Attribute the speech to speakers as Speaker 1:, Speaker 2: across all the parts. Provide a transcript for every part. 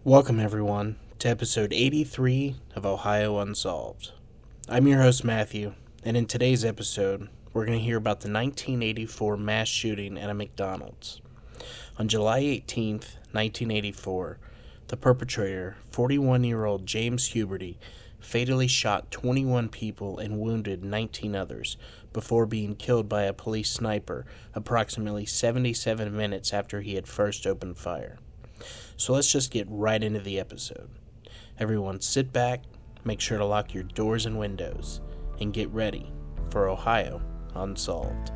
Speaker 1: Welcome, everyone, to episode 83 of Ohio Unsolved. I'm your host, Matthew, and in today's episode, we're going to hear about the 1984 mass shooting at a McDonald's. On July 18th, 1984, the perpetrator, 41-year-old James Huberty, fatally shot 21 people and wounded 19 others before being killed by a police sniper approximately 77 minutes after he had first opened fire. So let's just get right into the episode. Everyone sit back, make sure to lock your doors and windows, and get ready for Ohio Unsolved.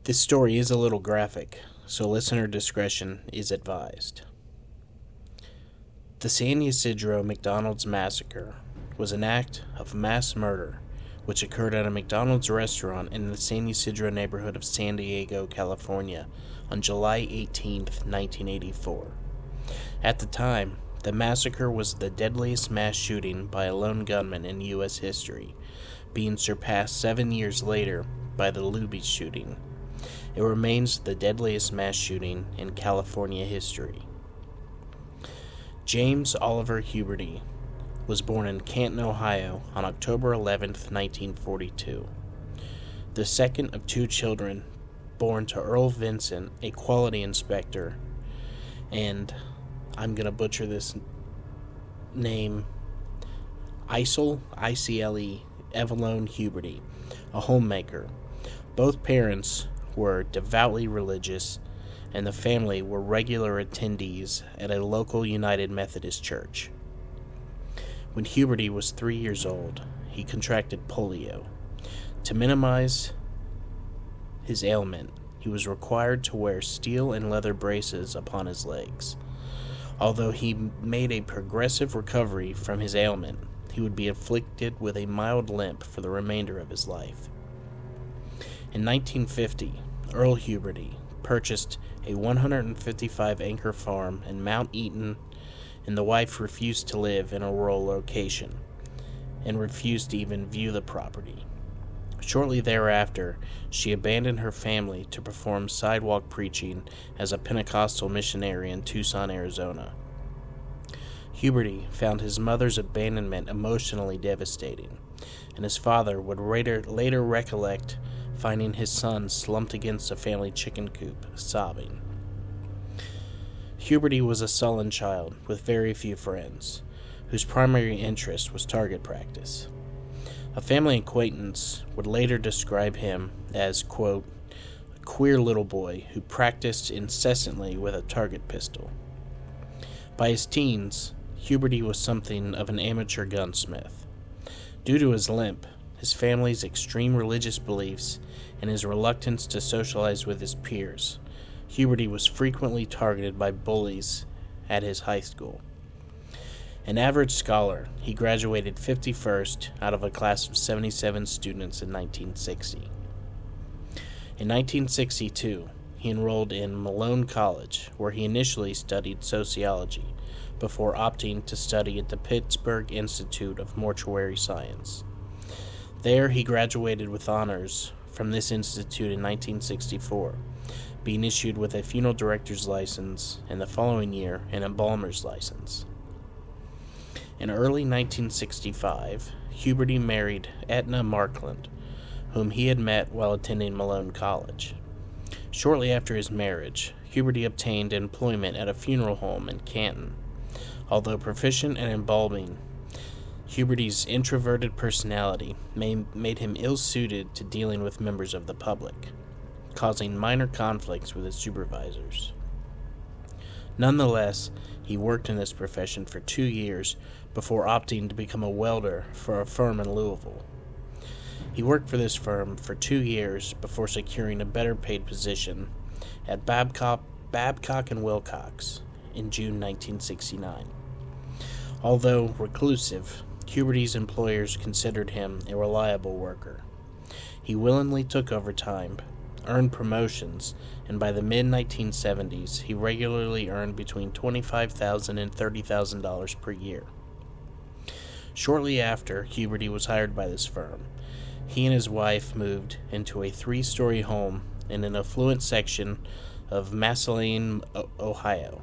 Speaker 1: This story is a little graphic, so listener discretion is advised. The San Ysidro McDonald's Massacre was an act of mass murder which occurred at a McDonald's restaurant in the San Ysidro neighborhood of San Diego, California on July 18, 1984. At the time, the massacre was the deadliest mass shooting by a lone gunman in U.S. history, being surpassed 7 years later by the Luby shooting. It remains the deadliest mass shooting in California history. James Oliver Huberty was born in Canton, Ohio on October 11, 1942. The second of two children born to Earl Vincent, a quality inspector, and I'm going to butcher this name, Icle, I-C-L-E, Evelone Huberty, a homemaker. Both parents were devoutly religious, and the family were regular attendees at a local United Methodist church. When Huberty was 3 years old, he contracted polio. To minimize his ailment, he was required to wear steel and leather braces upon his legs. Although he made a progressive recovery from his ailment, he would be afflicted with a mild limp for the remainder of his life. In 1950, Earl Huberty purchased a 155-acre farm in Mount Eaton, and the wife refused to live in a rural location and refused to even view the property. Shortly thereafter, she abandoned her family to perform sidewalk preaching as a Pentecostal missionary in Tucson, Arizona. Huberty found his mother's abandonment emotionally devastating, and his father would later recollect finding his son slumped against a family chicken coop, sobbing. Huberty was a sullen child with very few friends, whose primary interest was target practice. A family acquaintance would later describe him as, quote, a queer little boy who practiced incessantly with a target pistol. By his teens, Huberty was something of an amateur gunsmith. Due to his limp, his family's extreme religious beliefs, and his reluctance to socialize with his peers, Huberty was frequently targeted by bullies at his high school. An average scholar, he graduated 51st out of a class of 77 students in 1960. In 1962, he enrolled in Malone College, where he initially studied sociology, before opting to study at the Pittsburgh Institute of Mortuary Science. There, he graduated with honors from this institute in 1964, being issued with a funeral director's license, and the following year, an embalmer's license. In early 1965, Huberty married Etna Markland, whom he had met while attending Malone College. Shortly after his marriage, Huberty obtained employment at a funeral home in Canton. Although proficient in embalming, Huberty's introverted personality made him ill-suited to dealing with members of the public, causing minor conflicts with his supervisors. Nonetheless, he worked in this profession for 2 years before opting to become a welder for a firm in Louisville. He worked for this firm for 2 years before securing a better-paid position at Babcock and Wilcox in June 1969. Although reclusive, Huberty's employers considered him a reliable worker. He willingly took overtime, earned promotions, and by the mid-1970s, he regularly earned between $25,000 and $30,000 per year. Shortly after Huberty was hired by this firm, he and his wife moved into a 3-story home in an affluent section of Massacre, Ohio.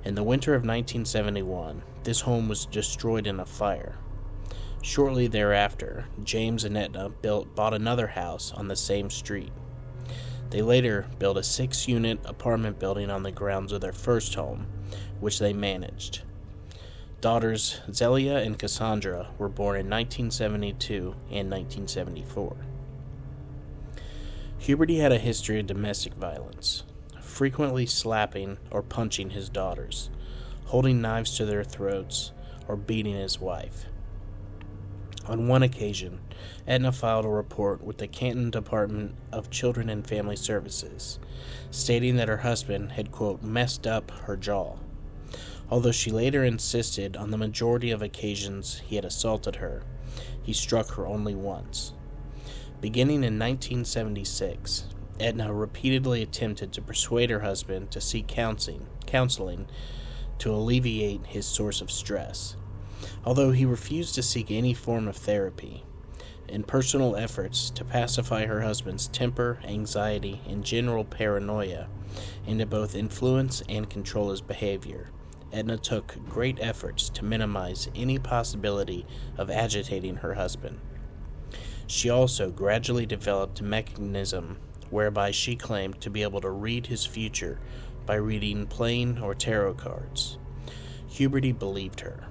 Speaker 1: In the winter of 1971, this home was destroyed in a fire. Shortly thereafter, James and Edna bought another house on the same street. They later built a 6-unit apartment building on the grounds of their first home, which they managed. Daughters Zelia and Cassandra were born in 1972 and 1974. Huberty had a history of domestic violence, frequently slapping or punching his daughters, holding knives to their throats, or beating his wife. On one occasion, Edna filed a report with the Canton Department of Children and Family Services, stating that her husband had, quote, messed up her jaw. Although she later insisted on the majority of occasions he had assaulted her, he struck her only once. Beginning in 1976, Edna repeatedly attempted to persuade her husband to seek counseling to alleviate his source of stress. Although he refused to seek any form of therapy, in personal efforts to pacify her husband's temper, anxiety, and general paranoia, and to both influence and control his behavior, Edna took great efforts to minimize any possibility of agitating her husband. She also gradually developed a mechanism whereby she claimed to be able to read his future by reading playing or tarot cards. Huberty believed her.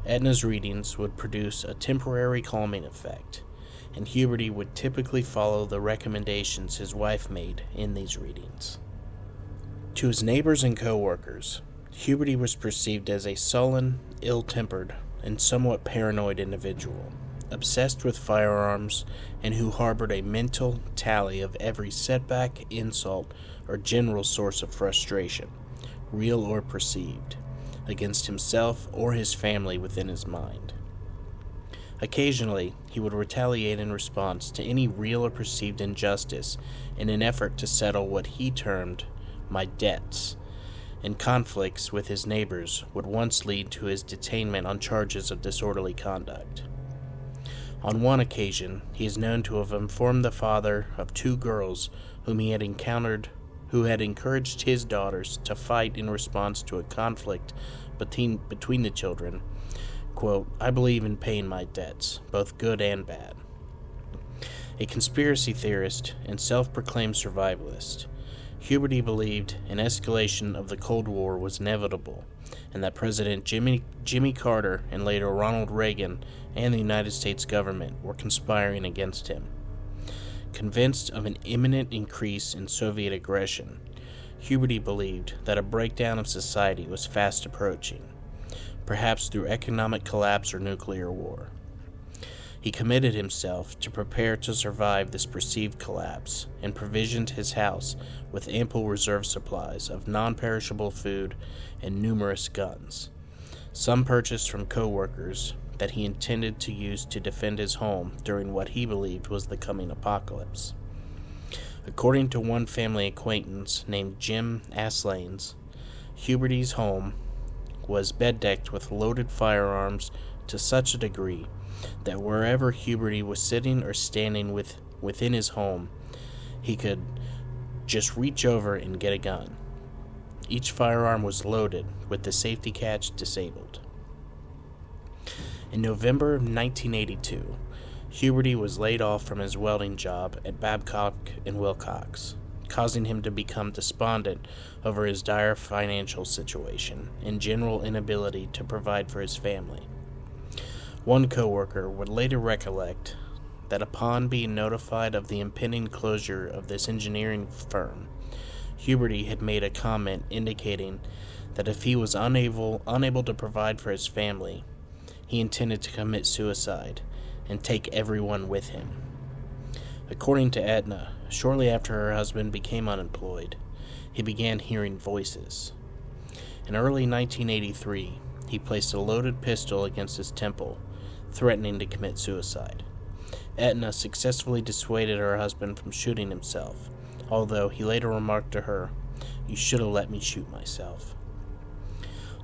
Speaker 1: Edna's readings would produce a temporary calming effect, and Huberty would typically follow the recommendations his wife made in these readings. To his neighbors and co-workers, Huberty was perceived as a sullen, ill-tempered, and somewhat paranoid individual, obsessed with firearms, and who harbored a mental tally of every setback, insult, or general source of frustration, real or perceived, against himself or his family within his mind. Occasionally, he would retaliate in response to any real or perceived injustice in an effort to settle what he termed my debts, and conflicts with his neighbors would once lead to his detainment on charges of disorderly conduct. On one occasion, he is known to have informed the father of 2 girls whom he had encountered who had encouraged his daughters to fight in response to a conflict between the children, quote, I believe in paying my debts, both good and bad. A conspiracy theorist and self-proclaimed survivalist, Huberty believed an escalation of the Cold War was inevitable, and that President Jimmy Carter and later Ronald Reagan and the United States government were conspiring against him. Convinced of an imminent increase in Soviet aggression, Huberty believed that a breakdown of society was fast approaching, perhaps through economic collapse or nuclear war. He committed himself to prepare to survive this perceived collapse and provisioned his house with ample reserve supplies of non-perishable food and numerous guns, some purchased from co-workers that he intended to use to defend his home during what he believed was the coming apocalypse. According to one family acquaintance named Jim Aslanes, Huberty's home was bed-decked with loaded firearms to such a degree that wherever Huberty was sitting or standing within his home, he could just reach over and get a gun. Each firearm was loaded with the safety catch disabled. In November 1982, Huberty was laid off from his welding job at Babcock and Wilcox causing him to become despondent over his dire financial situation and general inability to provide for his family. One coworker would later recollect that upon being notified of the impending closure of this engineering firm, Huberty had made a comment indicating that if he was unable to provide for his family, he intended to commit suicide and take everyone with him. According to Edna, shortly after her husband became unemployed, he began hearing voices. In early 1983, he placed a loaded pistol against his temple, threatening to commit suicide. Edna successfully dissuaded her husband from shooting himself, although he later remarked to her, "You should have let me shoot myself."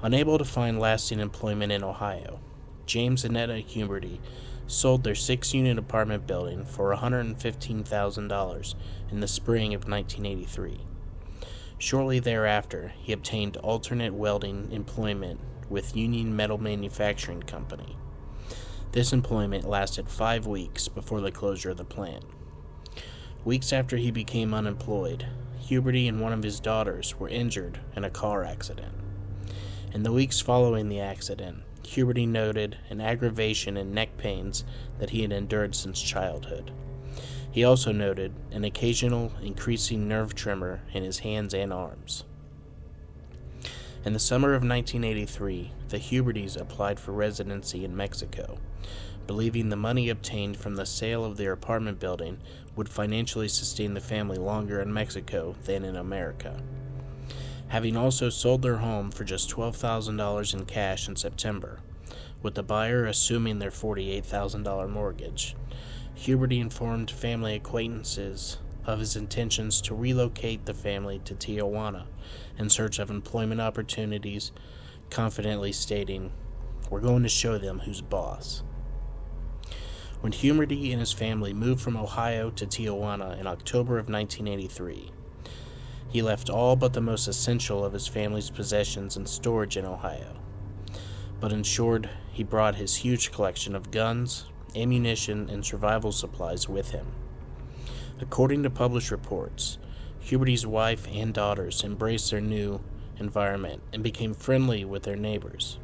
Speaker 1: Unable to find lasting employment in Ohio, James and Edna Huberty sold their 6-unit apartment building for $115,000 in the spring of 1983. Shortly thereafter, he obtained alternate welding employment with Union Metal Manufacturing Company. This employment lasted 5 weeks before the closure of the plant. Weeks after he became unemployed, Huberty and one of his daughters were injured in a car accident. In the weeks following the accident, Huberty noted an aggravation in neck pains that he had endured since childhood. He also noted an occasional increasing nerve tremor in his hands and arms. In the summer of 1983, the Hubertys applied for residency in Mexico, believing the money obtained from the sale of their apartment building would financially sustain the family longer in Mexico than in America. Having also sold their home for just $12,000 in cash in September, with the buyer assuming their $48,000 mortgage, Huberty informed family acquaintances of his intentions to relocate the family to Tijuana in search of employment opportunities, confidently stating, "We're going to show them who's boss." When Huberty and his family moved from Ohio to Tijuana in October of 1983, he left all but the most essential of his family's possessions in storage in Ohio, but ensured he brought his huge collection of guns, ammunition, and survival supplies with him. According to published reports, Huberty's wife and daughters embraced their new environment and became friendly with their neighbors,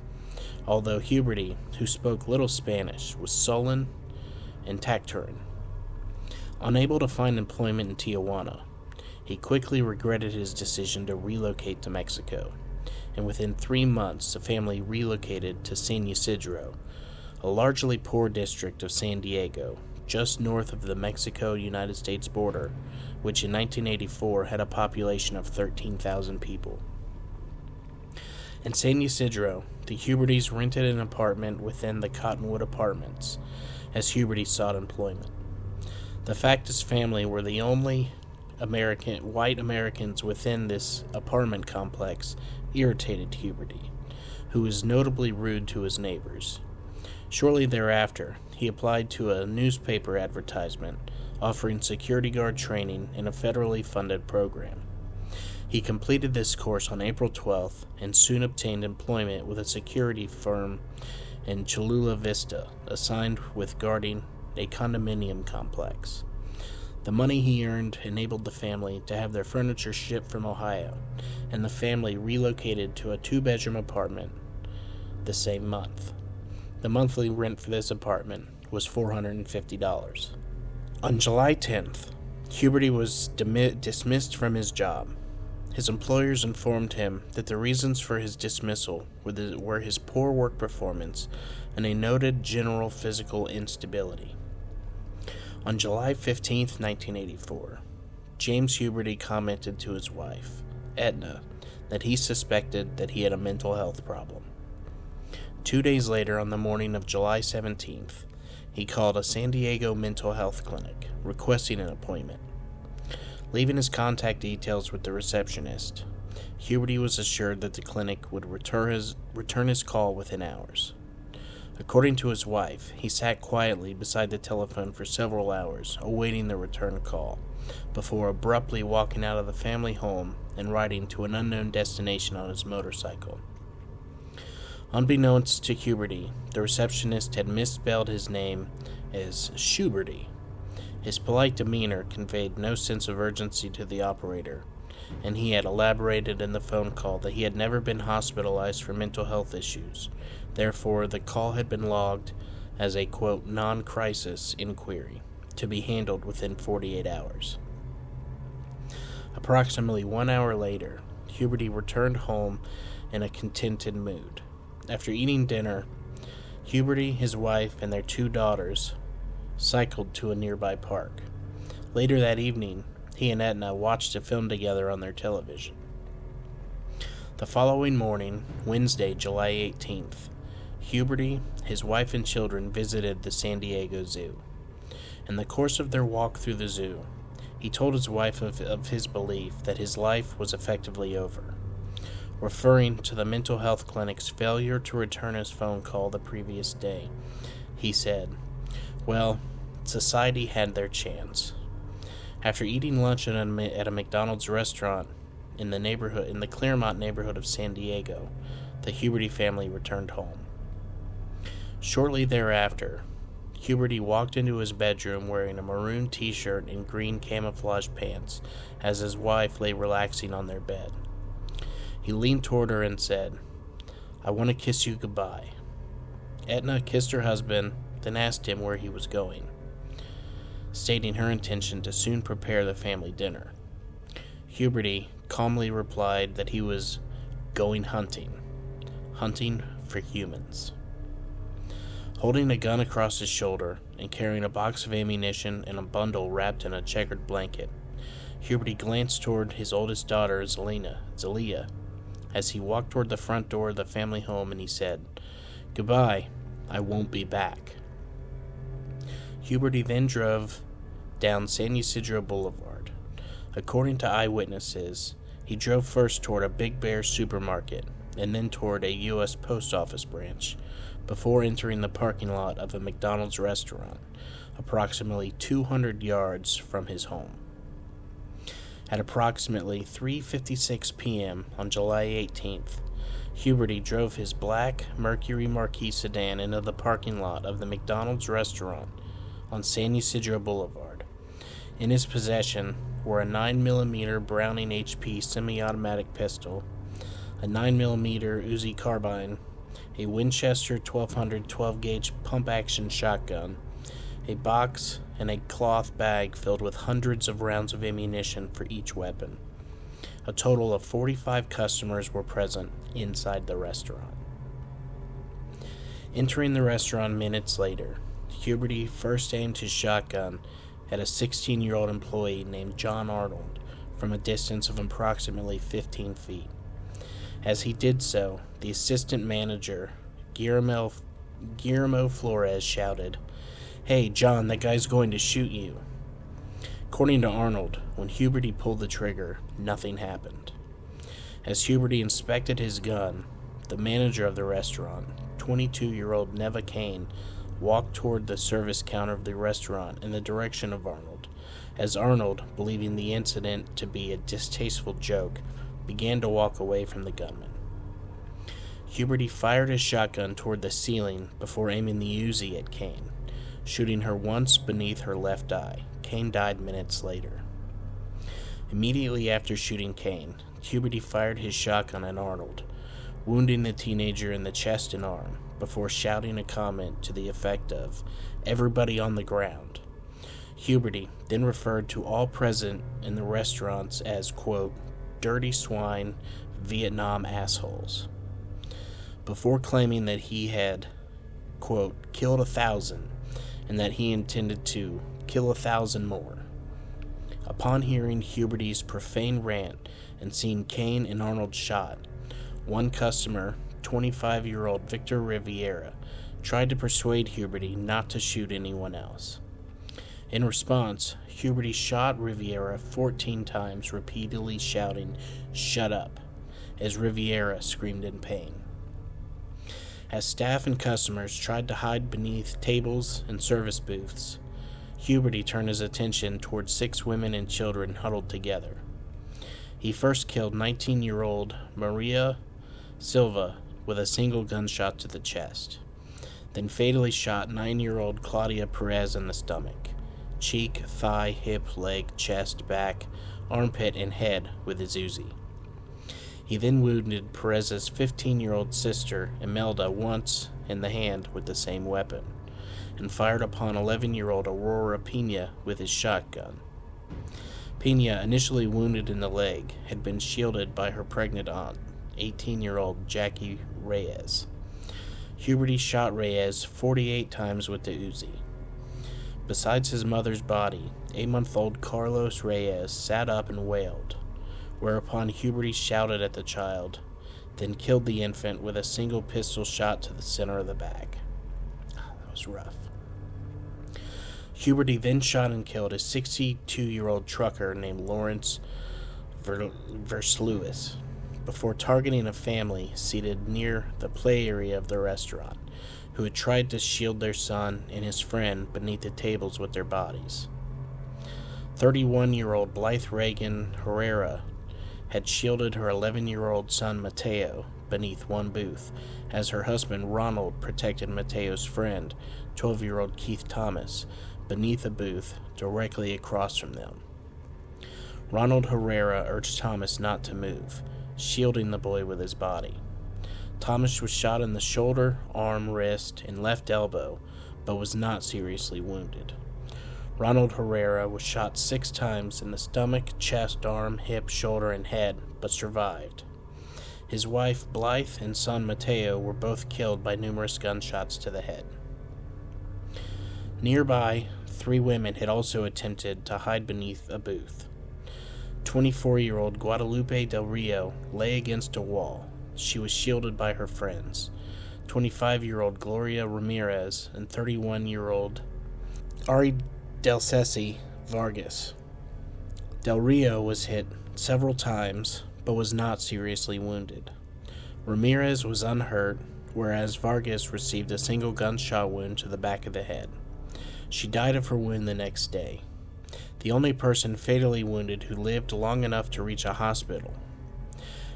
Speaker 1: although Huberty, who spoke little Spanish, was sullen and taciturn. Unable to find employment in Tijuana, he quickly regretted his decision to relocate to Mexico, and within 3 months the family relocated to San Ysidro, a largely poor district of San Diego, just north of the Mexico-United States border, which in 1984 had a population of 13,000 people. In San Ysidro, the Hubertys rented an apartment within the Cottonwood Apartments, as Huberty sought employment. The fact his family were the only white Americans within this apartment complex irritated Huberty, who was notably rude to his neighbors. Shortly thereafter, he applied to a newspaper advertisement offering security guard training in a federally funded program. He completed this course on April 12th and soon obtained employment with a security firm in Cholula Vista, assigned with guarding a condominium complex. The money he earned enabled the family to have their furniture shipped from Ohio, and the family relocated to a 2-bedroom apartment the same month. The monthly rent for this apartment was $450. On July 10th, Huberty was dismissed from his job. His employers informed him that the reasons for his dismissal were his poor work performance and a noted general physical instability. On July 15, 1984, James Huberty commented to his wife, Edna, that he suspected that he had a mental health problem. 2 days later, on the morning of July 17th, he called a San Diego mental health clinic, requesting an appointment. Leaving his contact details with the receptionist, Huberty was assured that the clinic would return his call within hours. According to his wife, he sat quietly beside the telephone for several hours, awaiting the return call, before abruptly walking out of the family home and riding to an unknown destination on his motorcycle. Unbeknownst to Huberty, the receptionist had misspelled his name as Schuberty, His polite demeanor conveyed no sense of urgency to the operator, and he had elaborated in the phone call that he had never been hospitalized for mental health issues. Therefore, the call had been logged as a, quote, non-crisis inquiry, to be handled within 48 hours. Approximately 1 hour later, Huberty returned home in a contented mood. After eating dinner, Huberty, his wife, and their 2 daughters cycled to a nearby park. Later that evening, he and Etna watched a film together on their television. The following morning, Wednesday, July 18th, Huberty, his wife, and children visited the San Diego Zoo. In the course of their walk through the zoo, he told his wife of his belief that his life was effectively over. Referring to the mental health clinic's failure to return his phone call the previous day, he said, "Well, society had their chance." After eating lunch at a McDonald's restaurant in the Claremont neighborhood of San Diego, the Huberty family returned home. Shortly thereafter, Huberty walked into his bedroom wearing a maroon t-shirt and green camouflage pants as his wife lay relaxing on their bed. He leaned toward her and said, "I want to kiss you goodbye." Etna kissed her husband, then asked him where he was going, stating her intention to soon prepare the family dinner. Huberty calmly replied that he was going hunting for humans. Holding a gun across his shoulder and carrying a box of ammunition and a bundle wrapped in a checkered blanket, Huberty glanced toward his oldest daughter, Zelia, as he walked toward the front door of the family home, and he said, "Goodbye, I won't be back." Huberty then drove down San Ysidro Boulevard. According to eyewitnesses, he drove first toward a Big Bear supermarket and then toward a U.S. Post Office branch before entering the parking lot of a McDonald's restaurant, approximately 200 yards from his home. At approximately 3:56 p.m. on July 18th, Huberty drove his black Mercury Marquis sedan into the parking lot of the McDonald's restaurant on San Ysidro Boulevard. In his possession were a 9mm Browning HP semi-automatic pistol, a 9mm Uzi carbine, a Winchester 1200 12-gauge pump-action shotgun, a box, and a cloth bag filled with hundreds of rounds of ammunition for each weapon. A total of 45 customers were present inside the restaurant. Entering the restaurant minutes later, Huberty first aimed his shotgun at a 16-year-old employee named John Arnold from a distance of approximately 15 feet. As he did so, the assistant manager, Guillermo Flores, shouted, "Hey, John, that guy's going to shoot you." According to Arnold, when Huberty pulled the trigger, nothing happened. As Huberty inspected his gun, the manager of the restaurant, 22-year-old Neva Kane, walked toward the service counter of the restaurant in the direction of Arnold, as Arnold, believing the incident to be a distasteful joke, began to walk away from the gunman. Huberty fired his shotgun toward the ceiling before aiming the Uzi at Kane, shooting her once beneath her left eye. Kane died minutes later. Immediately after shooting Kane, Huberty fired his shotgun at Arnold, wounding the teenager in the chest and arm, before shouting a comment to the effect of, "Everybody on the ground." Huberty then referred to all present in the restaurants as, quote, "dirty swine, Vietnam assholes," before claiming that he had, quote, "killed 1,000, and that he intended to kill 1,000 more. Upon hearing Huberty's profane rant and seeing Kane and Arnold shot, one customer, 25-year-old Victor Riviera, tried to persuade Huberty not to shoot anyone else. In response, Huberty shot Riviera 14 times, repeatedly shouting, "Shut up," as Riviera screamed in pain. As staff and customers tried to hide beneath tables and service booths, Huberty turned his attention toward 6 women and children huddled together. He first killed 19-year-old Maria Silva with a single gunshot to the chest, then fatally shot 9-year-old Claudia Perez in the stomach, cheek, thigh, hip, leg, chest, back, armpit, and head with his Uzi. He then wounded Perez's 15-year-old sister, Imelda, once in the hand with the same weapon, and fired upon 11-year-old Aurora Pena with his shotgun. Pena, initially wounded in the leg, had been shielded by her pregnant aunt, 18-year-old Jackie Reyes. Huberty shot Reyes 48 times with the Uzi. Besides his mother's body, 8-month-old Carlos Reyes sat up and wailed, whereupon Huberty shouted at the child, then killed the infant with a single pistol shot to the center of the back. That was rough. Huberty then shot and killed a 62-year-old trucker named Lawrence Versluis before targeting a family seated near the play area of the restaurant, who had tried to shield their son and his friend beneath the tables with their bodies. 31-year-old Blythe Reagan Herrera had shielded her 11-year-old son Mateo beneath one booth, as her husband Ronald protected Mateo's friend, 12-year-old Keith Thomas, beneath a booth directly across from them. Ronald Herrera urged Thomas not to move, shielding the boy with his body. Thomas was shot in the shoulder, arm, wrist, and left elbow, but was not seriously wounded. Ronald Herrera was shot 6 times in the stomach, chest, arm, hip, shoulder, and head, but survived. His wife, Blythe, and son, Mateo, were both killed by numerous gunshots to the head. Nearby, 3 women had also attempted to hide beneath a booth. 24-year-old Guadalupe Del Rio lay against a wall. She was shielded by her friends, 25-year-old Gloria Ramirez and 31-year-old Ari Del Ceci Vargas. Del Rio was hit several times, but was not seriously wounded. Ramirez was unhurt, whereas Vargas received a single gunshot wound to the back of the head. She died of her wound the next day, the only person fatally wounded who lived long enough to reach a hospital.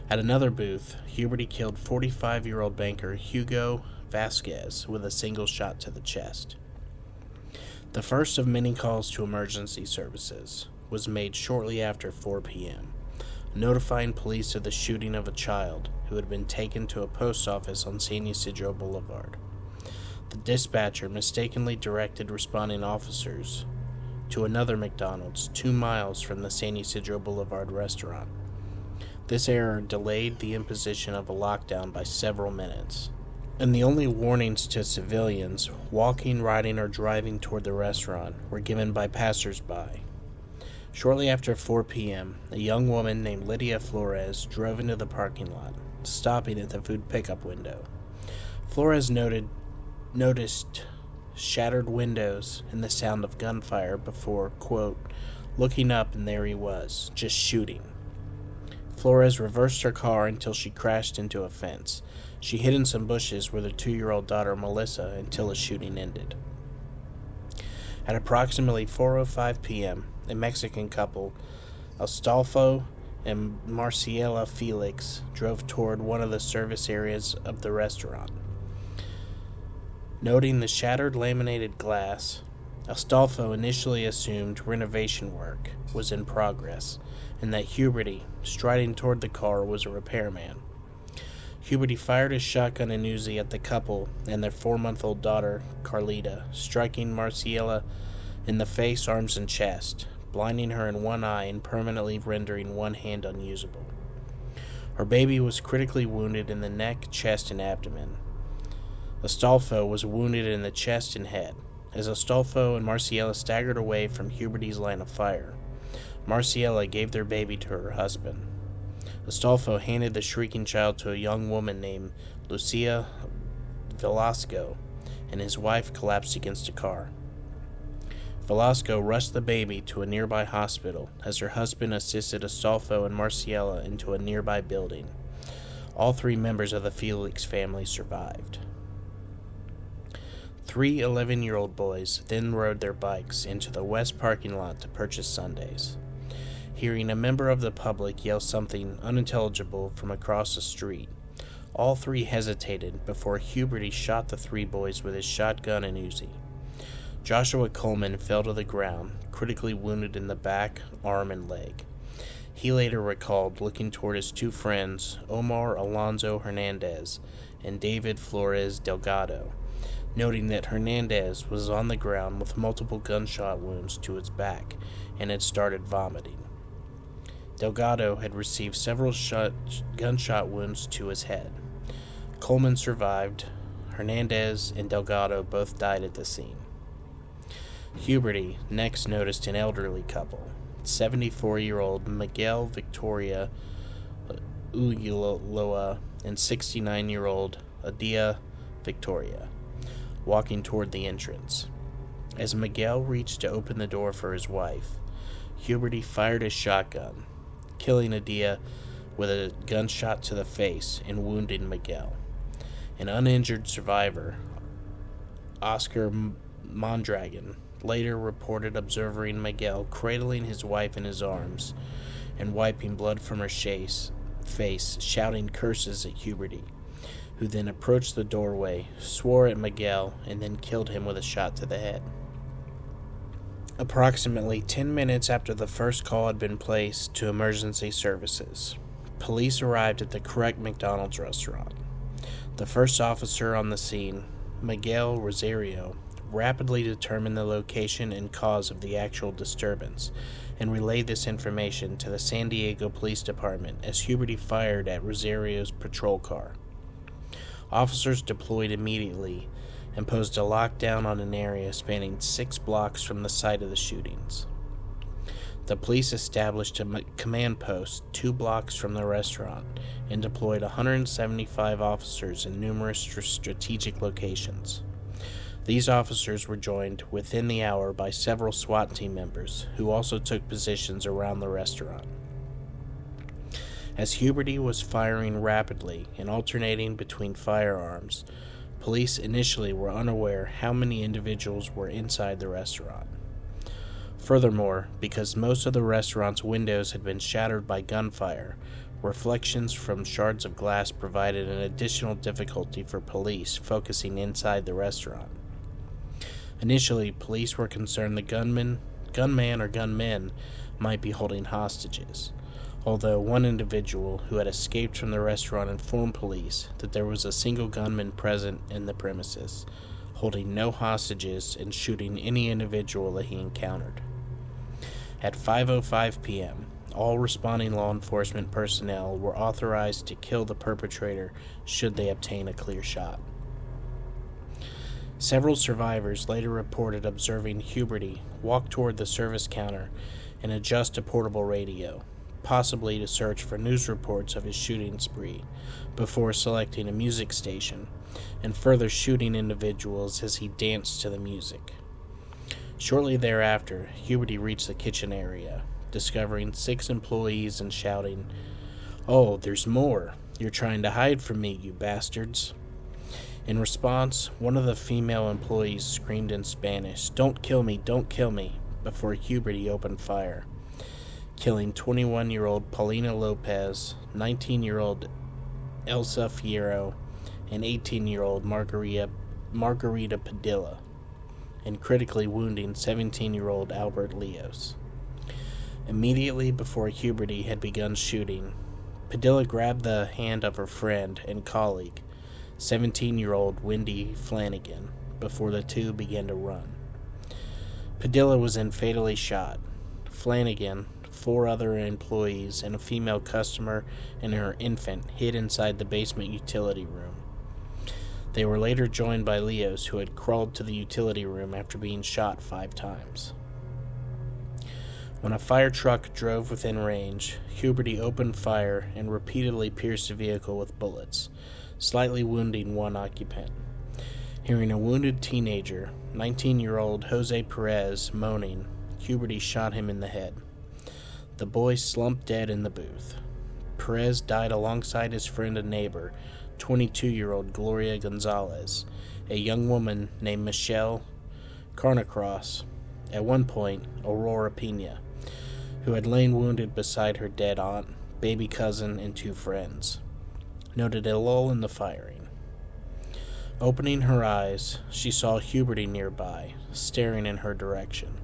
Speaker 1: At another booth, Huberty killed 45-year-old banker Hugo Vasquez with a single shot to the chest. The first of many calls to emergency services was made shortly after 4 p.m., notifying police of the shooting of a child who had been taken to a post office on San Ysidro Boulevard. The dispatcher mistakenly directed responding officers to another McDonald's 2 miles from the San Ysidro Boulevard restaurant. This error delayed the imposition of a lockdown by several minutes, and the only warnings to civilians walking, riding, or driving toward the restaurant were given by passers-by. Shortly after 4 p.m., a young woman named Lydia Flores drove into the parking lot, stopping at the food pickup window. Flores noticed shattered windows and the sound of gunfire before, quote, looking up, and there he was, just shooting. Flores reversed her car until she crashed into a fence. She hid in some bushes with her 2-year-old daughter Melissa until the shooting ended. At approximately 4:05 p.m., a Mexican couple, Astolfo and Marciela Felix, drove toward one of the service areas of the restaurant. Noting the shattered laminated glass, Astolfo initially assumed renovation work was in progress and that Huberty, striding toward the car, was a repairman. Huberty fired his shotgun and Uzi at the couple and their 4-month-old daughter, Carlita, striking Marciela in the face, arms, and chest, blinding her in one eye and permanently rendering one hand unusable. Her baby was critically wounded in the neck, chest, and abdomen. Astolfo was wounded in the chest and head. As Astolfo and Marciela staggered away from Huberty's line of fire, Marciela gave their baby to her husband. Astolfo handed the shrieking child to a young woman named Lucia Velasco, and his wife collapsed against a car. Velasco rushed the baby to a nearby hospital as her husband assisted Astolfo and Marciela into a nearby building. All 3 members of the Felix family survived. 3 11-year-old boys then rode their bikes into the west parking lot to purchase sundaes. Hearing a member of the public yell something unintelligible from across the street, all 3 hesitated before Huberty shot the 3 boys with his shotgun and Uzi. Joshua Coleman fell to the ground, critically wounded in the back, arm, and leg. He later recalled looking toward his two friends, Omar Alonso Hernandez and David Flores Delgado, noting that Hernandez was on the ground with multiple gunshot wounds to his back and had started vomiting. Delgado had received several gunshot wounds to his head. Coleman survived. Hernandez and Delgado both died at the scene. Huberty next noticed an elderly couple, 74-year-old Miguel Victoria Ulloa and 69-year-old Adia Victoria, walking toward the entrance. As Miguel reached to open the door for his wife, Huberty fired his shotgun, killing Adia with a gunshot to the face and wounding Miguel. An uninjured survivor, Oscar Mondragon, later reported observing Miguel cradling his wife in his arms and wiping blood from her face, shouting curses at Huberty, who then approached the doorway, swore at Miguel, and then killed him with a shot to the head. Approximately 10 minutes after the first call had been placed to emergency services, police arrived at the correct McDonald's restaurant. The first officer on the scene, Miguel Rosario, rapidly determined the location and cause of the actual disturbance and relayed this information to the San Diego Police Department as Huberty fired at Rosario's patrol car. Officers deployed immediately and posed a lockdown on an area spanning 6 blocks from the site of the shootings. The police established a command post 2 blocks from the restaurant and deployed 175 officers in numerous strategic locations. These officers were joined within the hour by several SWAT team members who also took positions around the restaurant. As Huberty was firing rapidly and alternating between firearms, police initially were unaware how many individuals were inside the restaurant. Furthermore, because most of the restaurant's windows had been shattered by gunfire, reflections from shards of glass provided an additional difficulty for police focusing inside the restaurant. Initially, police were concerned the gunman or gunmen might be holding hostages, although one individual who had escaped from the restaurant informed police that there was a single gunman present in the premises, holding no hostages and shooting any individual that he encountered. At 5:05 p.m., all responding law enforcement personnel were authorized to kill the perpetrator should they obtain a clear shot. Several survivors later reported observing Huberty walk toward the service counter and adjust a portable radio, possibly to search for news reports of his shooting spree, before selecting a music station and further shooting individuals as he danced to the music. Shortly thereafter, Huberty reached the kitchen area, discovering 6 employees and shouting, "Oh, there's more! You're trying to hide from me, you bastards!" In response, one of the female employees screamed in Spanish, "Don't kill me, don't kill me," before Huberty opened fire, killing 21-year-old Paulina Lopez, 19-year-old Elsa Fierro, and 18-year-old Margarita Padilla, and critically wounding 17-year-old Albert Leos. Immediately before Huberty had begun shooting, Padilla grabbed the hand of her friend and colleague, 17-year-old Wendy Flanagan, before the two began to run. Padilla was then fatally shot. Flanagan, 4 other employees, and a female customer and her infant hid inside the basement utility room. They were later joined by Leos, who had crawled to the utility room after being shot 5 times. When a fire truck drove within range, Huberty opened fire and repeatedly pierced the vehicle with bullets, slightly wounding one occupant. Hearing a wounded teenager, 19-year-old Jose Perez, moaning, Huberty shot him in the head. The boy slumped dead in the booth. Perez died alongside his friend and neighbor, 22-year-old Gloria Gonzalez, a young woman named Michelle Carnacross, at one point Aurora Pena, who had lain wounded beside her dead aunt, baby cousin, and 2 friends. Noted a lull in the firing. Opening her eyes, she saw Huberty nearby, staring in her direction.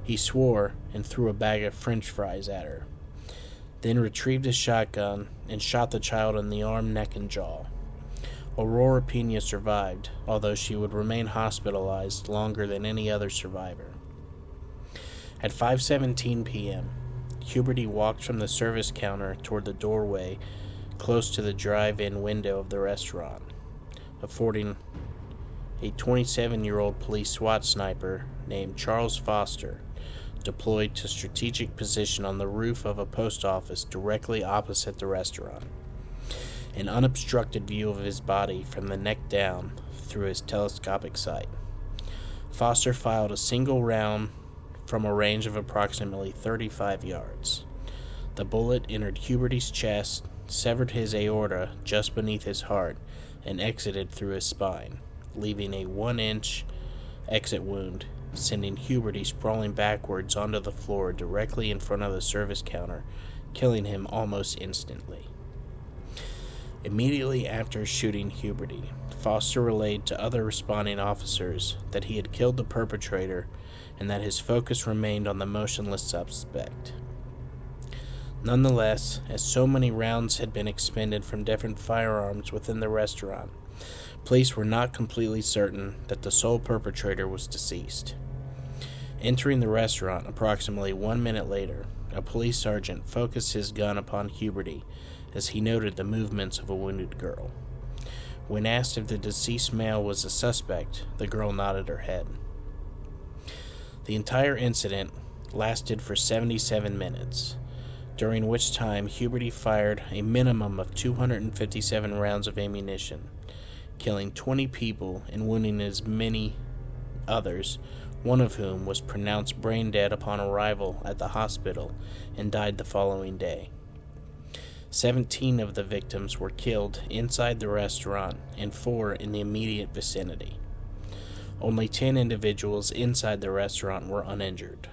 Speaker 1: He swore and threw a bag of French fries at her, then retrieved his shotgun and shot the child in the arm, neck, and jaw. Aurora Pena survived, although she would remain hospitalized longer than any other survivor. At 5:17 p.m., Huberty walked from the service counter toward the doorway close to the drive-in window of the restaurant, affording a 27-year-old police SWAT sniper named Charles Foster, deployed to strategic position on the roof of a post office directly opposite the restaurant, an unobstructed view of his body from the neck down through his telescopic sight. Foster fired a single round from a range of approximately 35 yards. The bullet entered Huberty's chest, severed his aorta just beneath his heart, and exited through his spine, leaving a 1-inch exit wound, sending Huberty sprawling backwards onto the floor directly in front of the service counter, killing him almost instantly. Immediately after shooting Huberty, Foster relayed to other responding officers that he had killed the perpetrator and that his focus remained on the motionless suspect. Nonetheless, as so many rounds had been expended from different firearms within the restaurant, police were not completely certain that the sole perpetrator was deceased. Entering the restaurant approximately 1 minute later, a police sergeant focused his gun upon Huberty as he noted the movements of a wounded girl. When asked if the deceased male was a suspect, the girl nodded her head. The entire incident lasted for 77 minutes, during which time Huberty fired a minimum of 257 rounds of ammunition, killing 20 people and wounding as many others, one of whom was pronounced brain dead upon arrival at the hospital and died the following day. 17 of the victims were killed inside the restaurant and 4 in the immediate vicinity. Only 10 individuals inside the restaurant were uninjured,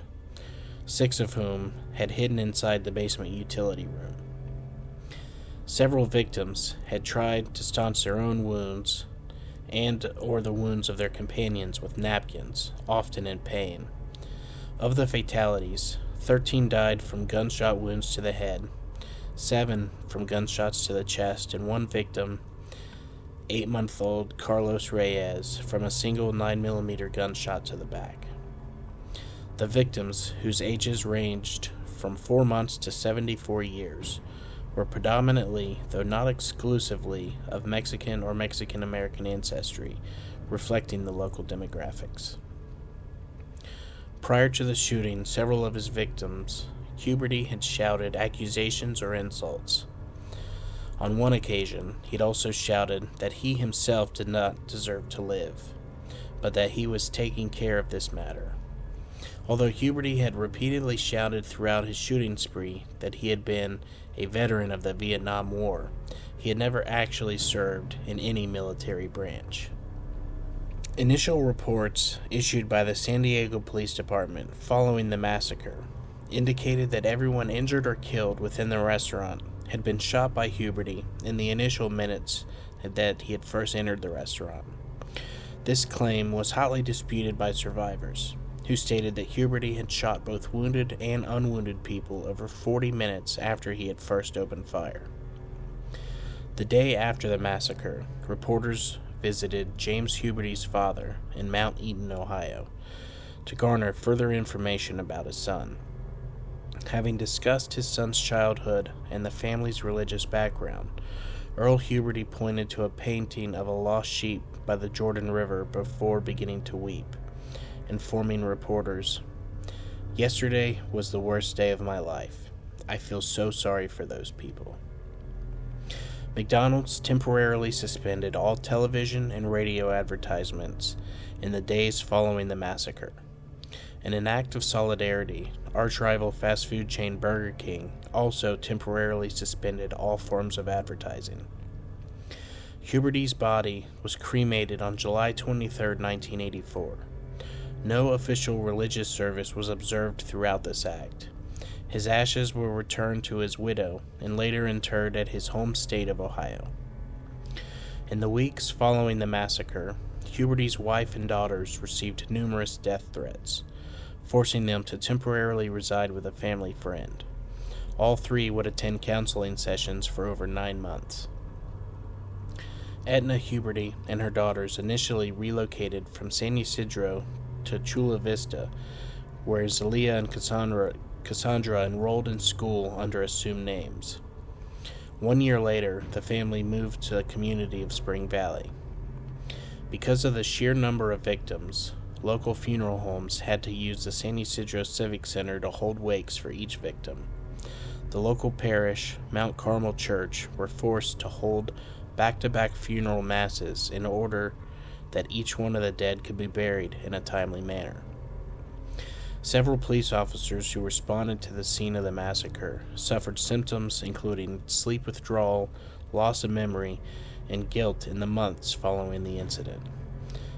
Speaker 1: 6 of whom had hidden inside the basement utility room. Several victims had tried to staunch their own wounds or the wounds of their companions with napkins, often in pain. Of the fatalities, 13 died from gunshot wounds to the head, 7 from gunshots to the chest, and 1 victim, 8-month-old Carlos Reyes, from a single 9mm gunshot to the back. The victims, whose ages ranged from 4 months to 74 years, were predominantly, though not exclusively, of Mexican or Mexican-American ancestry, reflecting the local demographics. Prior to the shooting, several of his victims, Huberty had shouted accusations or insults. On one occasion, he'd also shouted that he himself did not deserve to live, but that he was taking care of this matter. Although Huberty had repeatedly shouted throughout his shooting spree that he had been a veteran of the Vietnam War, he had never actually served in any military branch. Initial reports issued by the San Diego Police Department following the massacre indicated that everyone injured or killed within the restaurant had been shot by Huberty in the initial minutes that he had first entered the restaurant. This claim was hotly disputed by survivors, who stated that Huberty had shot both wounded and unwounded people over 40 minutes after he had first opened fire. The day after the massacre, reporters visited James Huberty's father in Mount Eaton, Ohio, to garner further information about his son. Having discussed his son's childhood and the family's religious background, Earl Huberty pointed to a painting of a lost sheep by the Jordan River before beginning to weep, informing reporters, "Yesterday was the worst day of my life. I feel so sorry for those people." McDonald's temporarily suspended all television and radio advertisements in the days following the massacre. In an act of solidarity, arch-rival fast food chain Burger King also temporarily suspended all forms of advertising. Huberty's body was cremated on July 23, 1984. No official religious service was observed throughout this act. His ashes were returned to his widow and later interred at his home state of Ohio. In the weeks following the massacre, Huberty's wife and daughters received numerous death threats, forcing them to temporarily reside with a family friend. All three would attend counseling sessions for over 9 months. Edna Huberty and her daughters initially relocated from San Ysidro to Chula Vista, where Zelia and Cassandra enrolled in school under assumed names. 1 year later, the family moved to the community of Spring Valley. Because of the sheer number of victims, local funeral homes had to use the San Ysidro Civic Center to hold wakes for each victim. The local parish, Mount Carmel Church, were forced to hold back-to-back funeral masses in order that each one of the dead could be buried in a timely manner. Several police officers who responded to the scene of the massacre suffered symptoms including sleep withdrawal, loss of memory, and guilt in the months following the incident.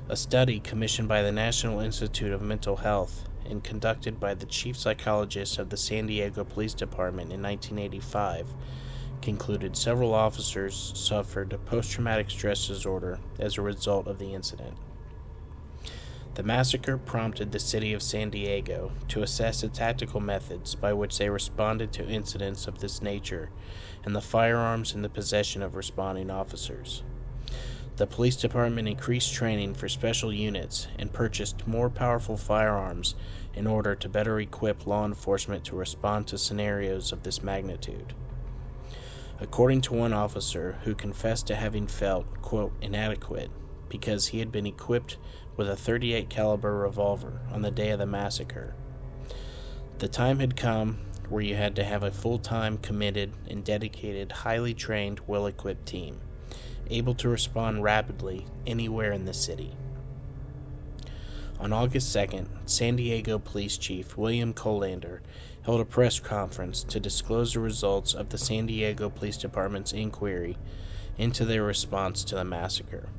Speaker 1: A study commissioned by the National Institute of Mental Health and conducted by the chief psychologist of the San Diego Police Department in 1985 concluded several officers suffered post-traumatic stress disorder as a result of the incident. The massacre prompted the city of San Diego to assess the tactical methods by which they responded to incidents of this nature and the firearms in the possession of responding officers. The police department increased training for special units and purchased more powerful firearms in order to better equip law enforcement to respond to scenarios of this magnitude. According to one officer who confessed to having felt, quote, inadequate because he had been equipped with a .38 caliber revolver on the day of the massacre, the time had come where you had to have a full-time, committed, and dedicated, highly trained, well-equipped team, able to respond rapidly anywhere in the city. On August 2nd, San Diego Police Chief William Colander held a press conference to disclose the results of the San Diego Police Department's inquiry into their response to the massacre,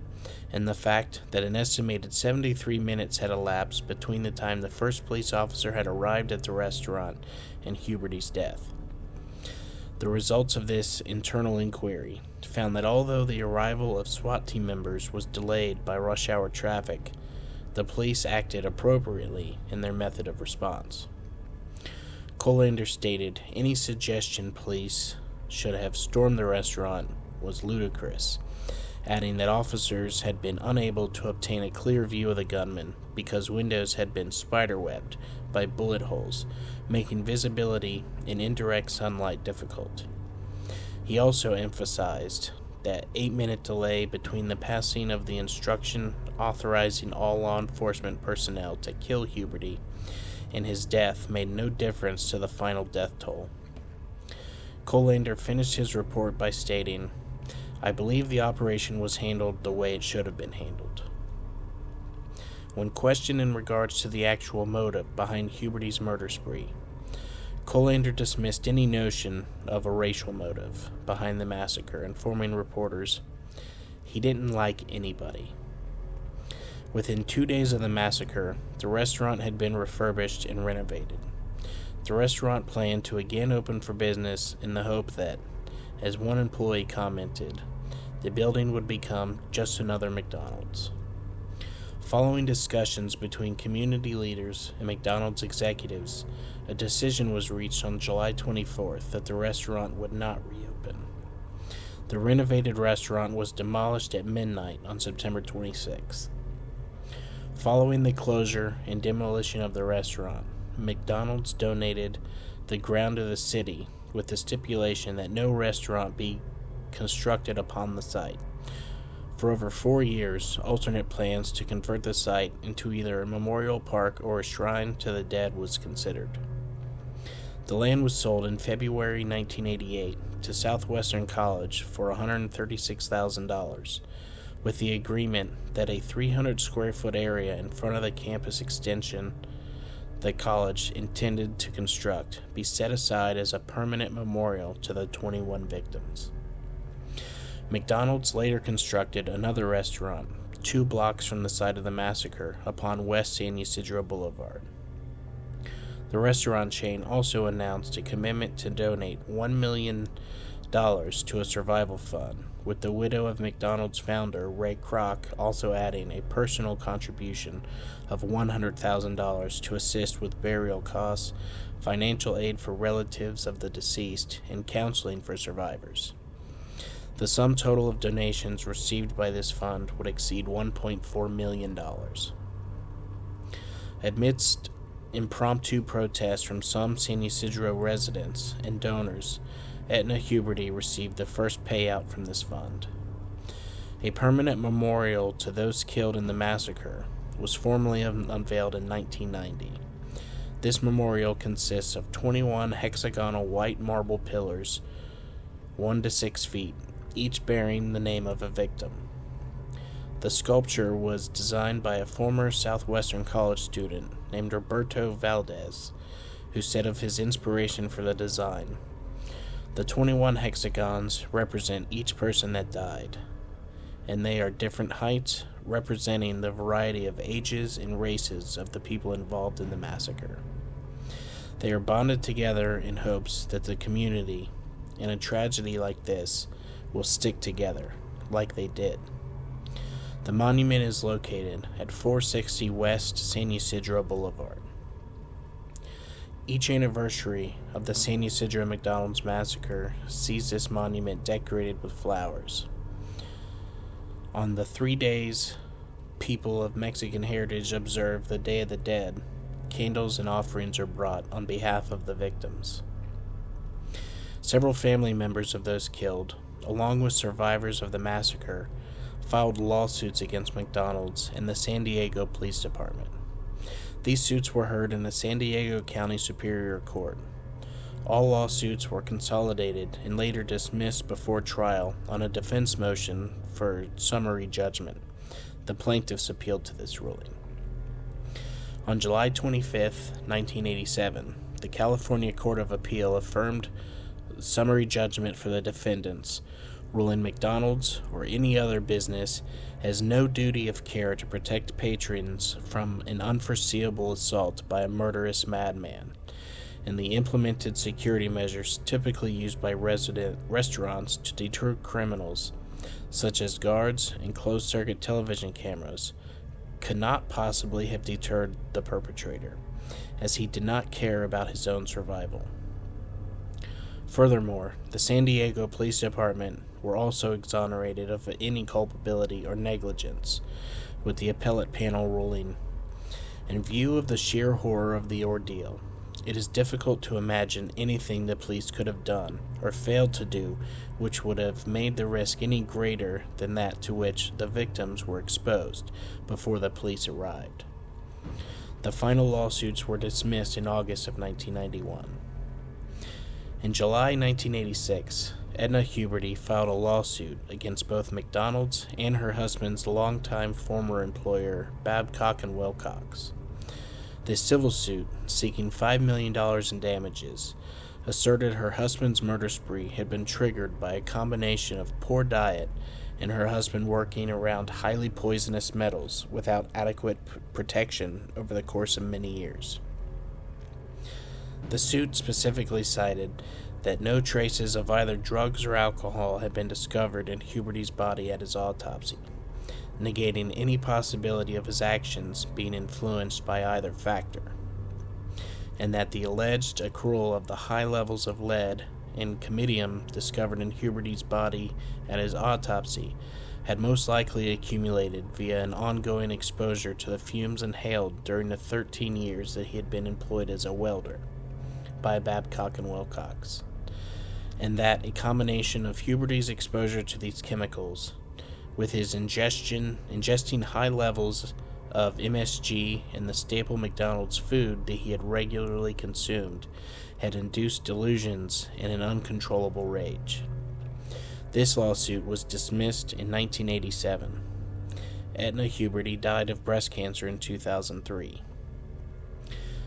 Speaker 1: and the fact that an estimated 73 minutes had elapsed between the time the first police officer had arrived at the restaurant and Huberty's death. The results of this internal inquiry found that although the arrival of SWAT team members was delayed by rush hour traffic, the police acted appropriately in their method of response. Colander stated any suggestion police should have stormed the restaurant was ludicrous, adding that officers had been unable to obtain a clear view of the gunman because windows had been spiderwebbed by bullet holes, making visibility in indirect sunlight difficult. He also emphasized that 8-minute delay between the passing of the instruction authorizing all law enforcement personnel to kill Huberty and his death made no difference to the final death toll. Colander finished his report by stating, "I believe the operation was handled the way it should have been handled." When questioned in regards to the actual motive behind Huberty's murder spree, Colander dismissed any notion of a racial motive behind the massacre, informing reporters he didn't like anybody. Within 2 days of the massacre, the restaurant had been refurbished and renovated. The restaurant planned to again open for business in the hope that, as one employee commented, the building would become just another McDonald's. Following discussions between community leaders and McDonald's executives, a decision was reached on July 24th that the restaurant would not reopen. The renovated restaurant was demolished at midnight on September 26th. Following the closure and demolition of the restaurant, McDonald's donated the ground to the city with the stipulation that no restaurant be constructed upon the site. For over 4 years, alternate plans to convert the site into either a memorial park or a shrine to the dead was considered. The land was sold in February 1988 to Southwestern College for $136,000, with the agreement that a 300 square foot area in front of the campus extension the college intended to construct be set aside as a permanent memorial to the 21 victims. McDonald's later constructed another restaurant 2 blocks from the site of the massacre upon West San Ysidro Boulevard. The restaurant chain also announced a commitment to donate $1 million to a survival fund, with the widow of McDonald's founder Ray Kroc also adding a personal contribution of $100,000 to assist with burial costs, financial aid for relatives of the deceased, and counseling for survivors. The sum total of donations received by this fund would exceed $1.4 million. Amidst impromptu protests from some San Ysidro residents and donors, Etna Huberty received the first payout from this fund. A permanent memorial to those killed in the massacre was formally unveiled in 1990. This memorial consists of 21 hexagonal white marble pillars, 1 to 6 feet, each bearing the name of a victim. The sculpture was designed by a former Southwestern College student named Roberto Valdez, who said of his inspiration for the design, "The 21 hexagons represent each person that died, and they are different heights, representing the variety of ages and races of the people involved in the massacre. They are bonded together in hopes that the community, in a tragedy like this, will stick together, like they did." The monument is located at 460 West San Ysidro Boulevard. Each anniversary of the San Ysidro McDonald's massacre sees this monument decorated with flowers. On the 3 days people of Mexican heritage observe the Day of the Dead, candles and offerings are brought on behalf of the victims. Several family members of those killed, along with survivors of the massacre, filed lawsuits against McDonald's and the San Diego Police Department. These suits were heard in the San Diego County Superior Court. All lawsuits were consolidated and later dismissed before trial on a defense motion for summary judgment. The plaintiffs appealed to this ruling. On July 25, 1987, the California Court of Appeal affirmed summary judgment for the defendants, ruling McDonald's or any other business has no duty of care to protect patrons from an unforeseeable assault by a murderous madman, and the implemented security measures typically used by restaurants to deter criminals, such as guards and closed-circuit television cameras, could not possibly have deterred the perpetrator, as he did not care about his own survival. Furthermore, the San Diego Police Department were also exonerated of any culpability or negligence, with the appellate panel ruling, "In view of the sheer horror of the ordeal, it is difficult to imagine anything the police could have done or failed to do which would have made the risk any greater than that to which the victims were exposed before the police arrived." The final lawsuits were dismissed in August of 1991. In July 1986, Edna Huberty filed a lawsuit against both McDonald's and her husband's longtime former employer, Babcock & Wilcox. This civil suit, seeking $5 million in damages, asserted her husband's murder spree had been triggered by a combination of poor diet and her husband working around highly poisonous metals without adequate protection over the course of many years. The suit specifically cited that no traces of either drugs or alcohol had been discovered in Huberty's body at his autopsy, negating any possibility of his actions being influenced by either factor, and that the alleged accrual of the high levels of lead and comedium discovered in Huberty's body at his autopsy had most likely accumulated via an ongoing exposure to the fumes inhaled during the 13 years that he had been employed as a welder by Babcock & Wilcox, and that a combination of Huberty's exposure to these chemicals, with his ingesting high levels of MSG in the staple McDonald's food that he had regularly consumed, had induced delusions and an uncontrollable rage. This lawsuit was dismissed in 1987. Etna Huberty died of breast cancer in 2003.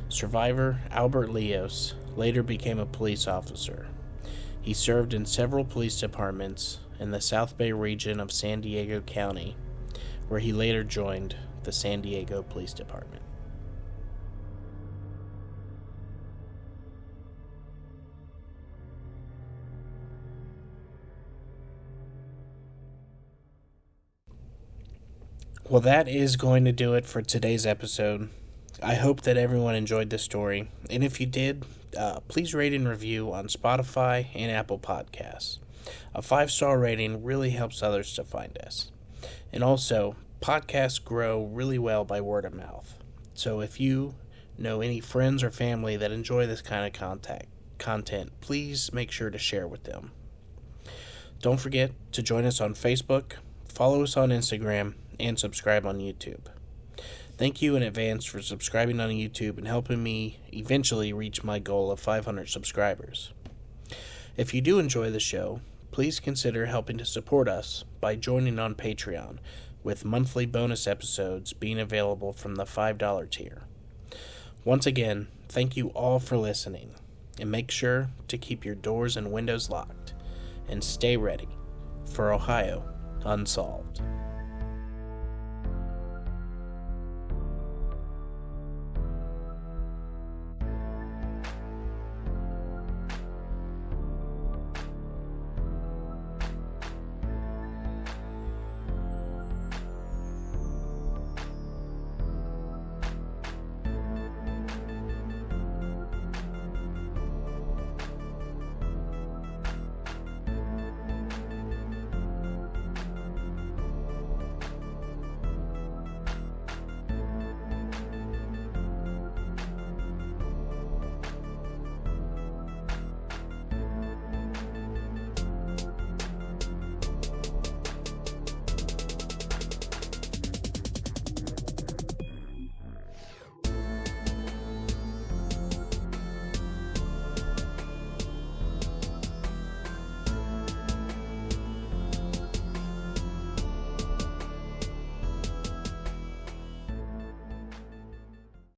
Speaker 1: Survivor Albert Leos later became a police officer. He served in several police departments in the South Bay region of San Diego County, where he later joined the San Diego Police Department. Well, that is going to do it for today's episode. I hope that everyone enjoyed this story, and if you did, please rate and review on Spotify and Apple Podcasts. A 5-star rating really helps others to find us. And also, podcasts grow really well by word of mouth. So if you know any friends or family that enjoy this kind of content, please make sure to share with them. Don't forget to join us on Facebook, follow us on Instagram, and subscribe on YouTube. Thank you in advance for subscribing on YouTube and helping me eventually reach my goal of 500 subscribers. If you do enjoy the show, please consider helping to support us by joining on Patreon, with monthly bonus episodes being available from the $5 tier. Once again, thank you all for listening, and make sure to keep your doors and windows locked, and stay ready for Ohio Unsolved.